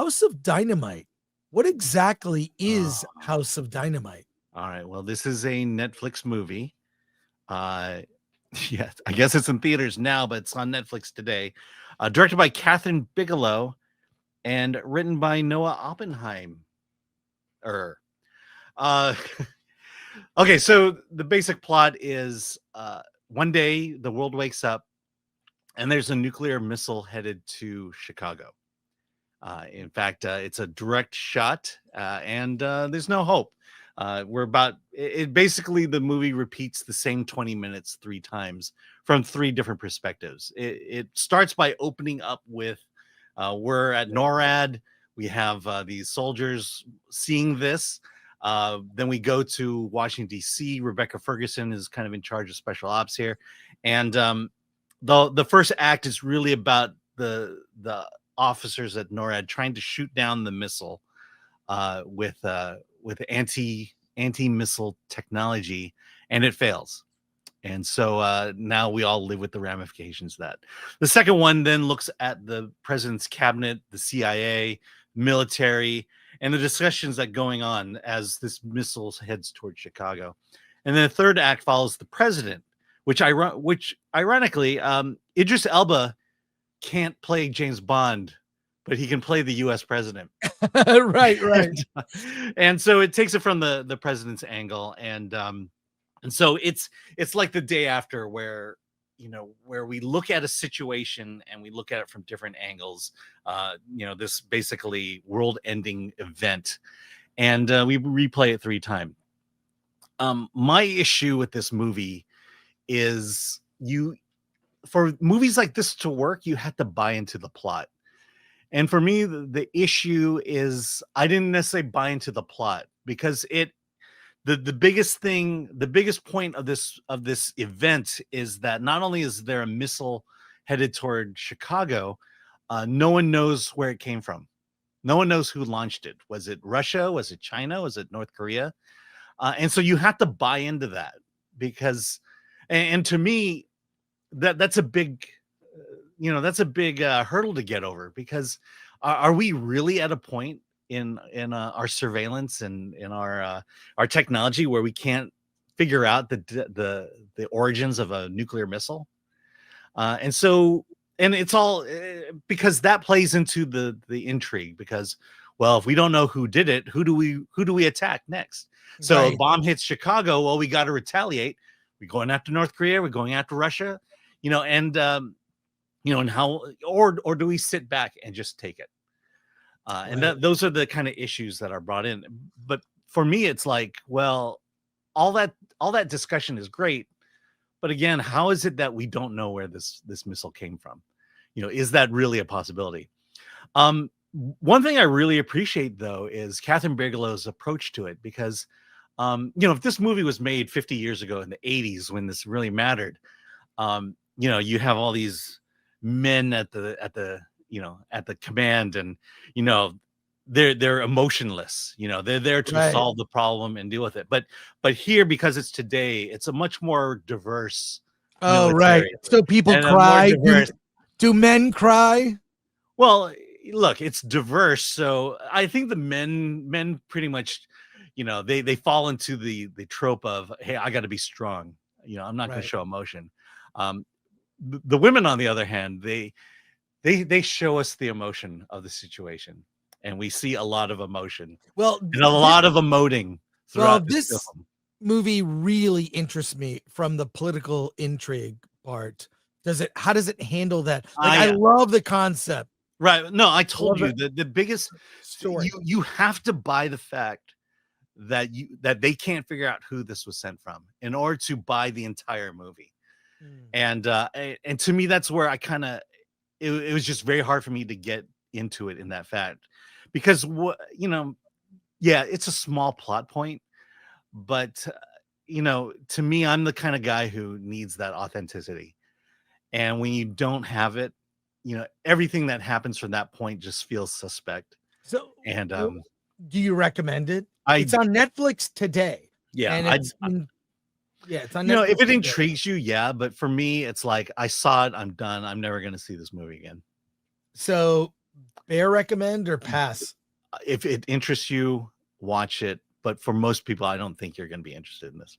House of Dynamite. What exactly is House of Dynamite? All right. Well, this is a Netflix movie. Yeah, I guess it's in theaters now, but it's on Netflix today. Directed by Catherine Bigelow and written by Noah Oppenheim. Uh, okay, so the basic plot is one day the world wakes up and there's a nuclear missile headed to Chicago. In fact, it's a direct shot, and there's no hope. We're about it. Basically, the movie repeats the same 20 minutes 3 times from 3 different perspectives. It starts by opening up with we're at NORAD. We have these soldiers seeing this. Then we go to Washington, D.C. Rebecca Ferguson is kind of in charge of special ops here. And the first act is really about the officers at NORAD trying to shoot down the missile with anti-missile technology, and it fails. And so now we all live with the ramifications of that. The second one then looks at the president's cabinet, the CIA, military, and the discussions that are going on as this missile heads towards Chicago. And then the third act follows the president, which ironically, Idris Elba can't play James Bond, but he can play the U.S. president. Right. And so it takes it from the president's angle, and so it's like the day after, where we look at a situation and we look at it from different angles. This basically world-ending event, and we replay it 3 times. My issue with this movie is for movies like this to work, you have to buy into the plot. And for me, the issue is I didn't necessarily buy into the plot, because the biggest point of this event is that not only is there a missile headed toward Chicago, no one knows where it came from. No one knows who launched it. Was it Russia? Was it China? Was it North Korea? And so you have to buy into that, because, and to me, that's a big hurdle to get over, because are we really at a point in our surveillance and in our technology where we can't figure out the origins of a nuclear missile? And it's all because that plays into the intrigue, because, well, if we don't know who did it, who do we attack next? So Right. A bomb hits Chicago, well, we got to retaliate. We're going after North Korea, we're going after Russia, and how, or do we sit back and just take it? And those are the kind of issues that are brought in. But for me, it's like, well, all that discussion is great, but again, how is it that we don't know where this missile came from? Is that really a possibility? One thing I really appreciate, though, is Catherine Bigelow's approach to it, because if this movie was made 50 years ago in the 80s, when this really mattered, you have all these men at the command, and they're emotionless. They're there to solve the problem and deal with it. But here, because it's today, it's a much more diverse military. Right. So people cry. Do men cry? Well, look, it's diverse, so I think the men pretty much, they fall into the trope of, hey, I got to be strong. I'm not going to show emotion. The women, on the other hand, they show us the emotion of the situation, and we see a lot of emotion. Well, and a lot of emoting throughout this film. Movie really interests me from the political intrigue part. How does it handle that? I love the concept. Right. No, I told you the biggest story. You have to buy the fact that they can't figure out who this was sent from in order to buy the entire movie. And to me, that's where I kind of, it was just very hard for me to get into it in that fact, because it's a small plot point, but to me, I'm the kind of guy who needs that authenticity. And when you don't have it, everything that happens from that point just feels suspect. So, and do you recommend it? It's on Netflix today. Yeah, and it's on Netflix if it intrigues you, but for me, it's like, I saw it, I'm done. I'm never going to see this movie again. So Bear recommend or pass? If it interests you, watch it. But for most people, I don't think you're going to be interested in this.